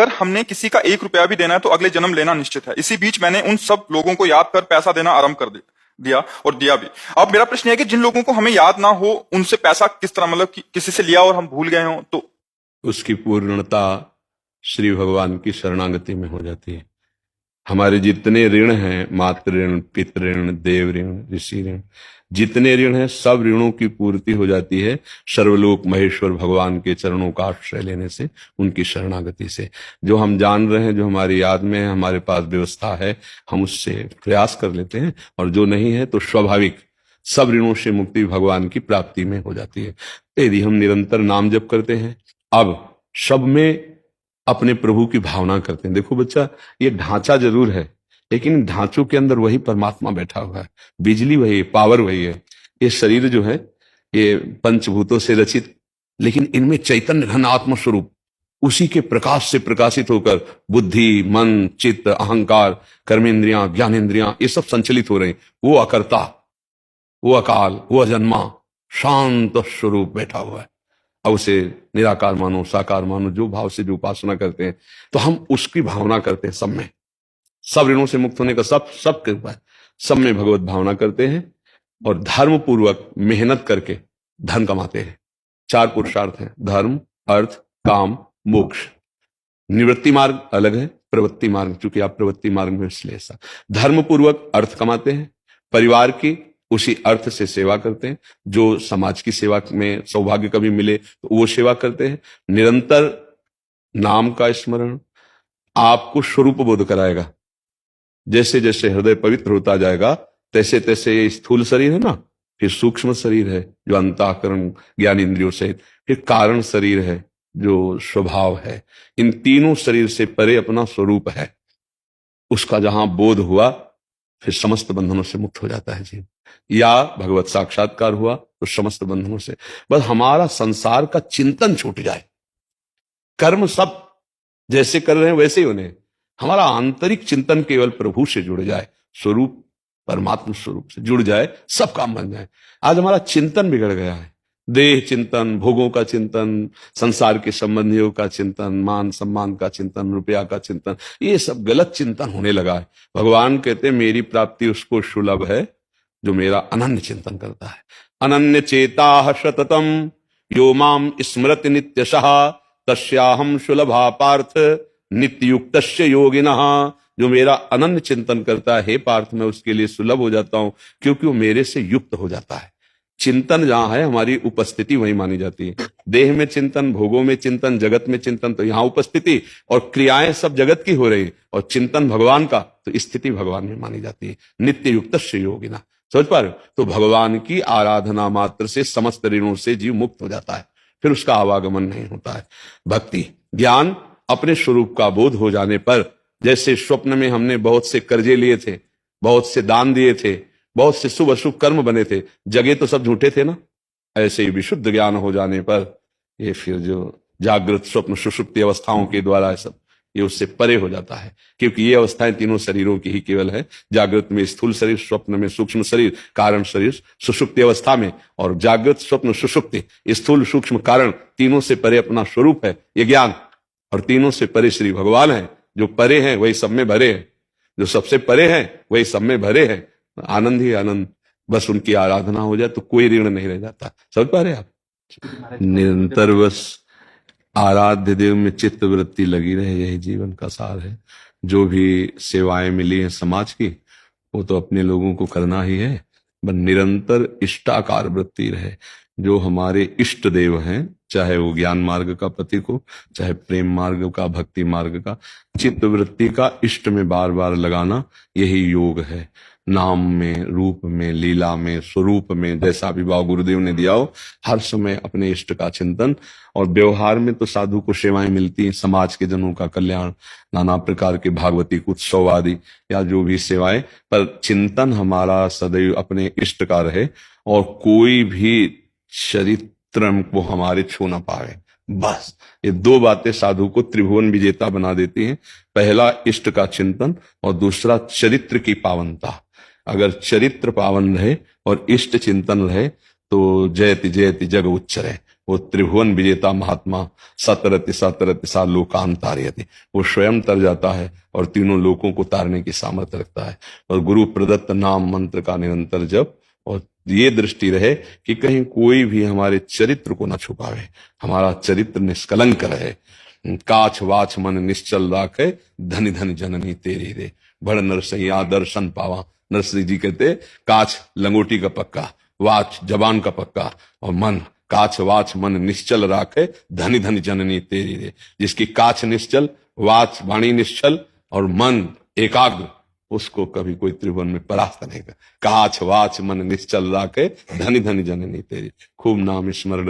अगर हमने किसी का 1 रुपया भी देना है तो अगले जन्म लेना निश्चित है। इसी बीच मैंने उन सब लोगों को याद कर पैसा देना आरंभ कर दिया और दिया भी। अब मेरा प्रश्न है कि जिन लोगों को हमें याद ना हो उनसे पैसा किस तरह, मतलब किसी से लिया और हम भूल गए हों तो उसकी पूर्णता श्री भगवान की शरणागति में हो जाती है। हमारे जितने ऋण हैं, मातृ ऋण, पितृ ऋण, देव ऋण, ऋषि ऋण, जितने ऋण हैं सब ऋणों की पूर्ति हो जाती है सर्वलोक महेश्वर भगवान के चरणों का आश्रय लेने से, उनकी शरणागति से। जो हम जान रहे हैं, जो हमारी याद में है, हमारे पास व्यवस्था है, हम उससे प्रयास कर लेते हैं, और जो नहीं है तो स्वाभाविक सब ऋणों से मुक्ति भगवान की प्राप्ति में हो जाती है। यदि हम निरंतर नाम जप करते हैं, अब सब में अपने प्रभु की भावना करते हैं। देखो बच्चा, ये ढांचा जरूर है, लेकिन ढांचों के अंदर वही परमात्मा बैठा हुआ है, बिजली वही है, पावर वही है। ये शरीर जो है ये पंचभूतों से रचित, लेकिन इनमें चैतन्य घन आत्म स्वरूप उसी के प्रकाश से प्रकाशित होकर बुद्धि, मन, चित्त, अहंकार, कर्मेंद्रियां, ज्ञानेंद्रियां, ये सब संचलित हो रहे हैं। वो अकर्ता, वो अकाल, वो अजन्मा शांत स्वरूप बैठा हुआ है। अब उसे निराकार मानो, साकार मानो, जो भाव से जो उपासना करते हैं, तो हम उसकी भावना करते हैं। सब में, सब ऋणों से मुक्त होने का सब कृपा है। सब में भगवत भावना करते हैं और धर्म पूर्वक मेहनत करके धन कमाते हैं। 4 पुरुषार्थ हैं: धर्म, अर्थ, काम, मोक्ष। निवृत्ति मार्ग अलग है, प्रवृत्ति मार्ग, चूंकि आप प्रवृत्ति मार्ग में इसलिए ऐसा। धर्म पूर्वक अर्थ कमाते हैं, परिवार की उसी अर्थ से सेवा करते हैं। जो समाज की सेवा में सौभाग्य कभी मिले तो वो सेवा करते हैं। निरंतर नाम का स्मरण आपको स्वरूप बोध कराएगा। जैसे जैसे हृदय पवित्र होता जाएगा, तैसे तैसे ये स्थूल शरीर है ना, फिर सूक्ष्म शरीर है जो अंतःकरण ज्ञान इंद्रियों सहित, फिर कारण शरीर है जो स्वभाव है। इन तीनों शरीर से परे अपना स्वरूप है। उसका जहां बोध हुआ, फिर समस्त बंधनों से मुक्त हो जाता है जीव। या भगवत साक्षात्कार हुआ तो समस्त बंधनों से, बस हमारा संसार का चिंतन छूट जाए। कर्म सब जैसे कर रहे हैं वैसे ही होने, हमारा आंतरिक चिंतन केवल प्रभु से जुड़ जाए, स्वरूप परमात्मा स्वरूप से जुड़ जाए, सब काम बन जाए। आज हमारा चिंतन बिगड़ गया है। देह चिंतन, भोगों का चिंतन, संसार के संबंधियों का चिंतन, मान सम्मान का चिंतन, रुपया का चिंतन, ये सब गलत चिंतन होने लगा है। भगवान कहते हैं मेरी प्राप्ति उसको सुलभ है जो मेरा अनन्य चिंतन करता है। अनन्य चेता सततम यो माम स्मृति नित्यशः तस्याहम सुलभा पार्थ नित्ययुक्तस्य योगिनः। जो मेरा अनन्य चिंतन करता है, हे पार्थ, मैं उसके लिए सुलभ हो जाता हूं, क्योंकि वो मेरे से युक्त हो जाता है। चिंतन जहां है, हमारी उपस्थिति वहीं मानी जाती है। देह में चिंतन, भोगों में चिंतन, जगत में चिंतन, तो यहां उपस्थिति, और क्रियाएं सब जगत की हो रही, और चिंतन भगवान का, तो स्थिति भगवान में मानी जाती है। नित्य युक्त योगिना, समझ पा रहे हो? तो भगवान की आराधना मात्र से समस्त ऋणों से जीव मुक्त हो जाता है, फिर उसका आवागमन नहीं होता है। भक्ति ज्ञान अपने स्वरूप का बोध हो जाने पर, जैसे स्वप्न में हमने बहुत से कर्जे लिए थे, बहुत से दान दिए थे, बहुत से शुभ अशुभ कर्म बने थे, जगे तो सब झूठे थे ना, ऐसे ही विशुद्ध ज्ञान हो जाने पर ये फिर जो जागृत स्वप्न सुषुप्ति अवस्थाओं के द्वारा सब ये उससे परे हो जाता है। क्योंकि ये अवस्थाएं तीनों शरीरों की ही केवल है। जागृत में स्थूल शरीर, स्वप्न में सूक्ष्म शरीर, कारण शरीर, सुषुप्ति अवस्था में, और जागृत स्वप्न सुषुप्ति स्थूल सूक्ष्म कारण, तीनों से परे अपना स्वरूप है ये ज्ञान। और तीनों से परे श्री भगवान है। जो परे हैं वही सब में भरे हैं, जो सबसे परे हैं वही सब में भरे हैं। आनंद ही आनंद, बस उनकी आराधना हो जाए तो कोई ऋण नहीं रह जाता। समझ पा रहे आप? निरंतर बस आराध्य देव में चित्त वृत्ति लगी रहे, यही जीवन का सार है। जो भी सेवाएं मिली हैं समाज की, वो तो अपने लोगों को करना ही है, बस निरंतर इष्टाकार वृत्ति रहे। जो हमारे इष्ट देव हैं, चाहे वो ज्ञान मार्ग का प्रतीक हो, चाहे प्रेम मार्ग का, भक्ति मार्ग का, चित्त वृत्ति का इष्ट में बार बार लगाना, यही योग है। नाम में, रूप में, लीला में, स्वरूप में, जैसा विवाह गुरुदेव ने दिया हो, हर समय अपने इष्ट का चिंतन। और व्यवहार में तो साधु को सेवाएं मिलती हैं, समाज के जनों का कल्याण, नाना प्रकार के भागवती उत्सव आदि, या जो भी सेवाएं, पर चिंतन हमारा सदैव अपने इष्ट का रहे, और कोई भी चरित्र को हमारे छू ना पाए। बस ये 2 बातें साधु को त्रिभुवन विजेता बना देती हैं। पहला इष्ट का चिंतन, और दूसरा चरित्र की पावनता। अगर चरित्र पावन रहे और इष्ट चिंतन रहे तो जयति जयति जग उच्चरे, वो त्रिभुवन विजेता महात्मा सतरति सतरति सा लोकांतार्यति, वो स्वयं तर जाता है और तीनों लोकों को तारने की सामर्थ्य रखता है। और गुरु प्रदत्त नाम मंत्र का निरंतर जप, और ये दृष्टि रहे कि कहीं कोई भी हमारे चरित्र को न छुपावे, हमारा चरित्र निष्कलंक रहे। काछ वाछ मन निश्चल राखे, धनि धनि जननी तेरी रे, बड़ नरसैया दर्शन पावा। नरसिंह जी कहते काछ लंगोटी का पक्का, वाच जबान का पक्का, और मन काछ वाच मन निश्चल राखे, धनि धनि जननी तेरी रे। जिसकी काछ निश्चल, वाच वाणी निश्चल और मन एकाग्र, उसको कभी कोई त्रिभुवन में परास्त नहीं कर। काछ वाच मन निश्चल राखे, धनि धनि जननी तेरी। खूब नाम स्मरण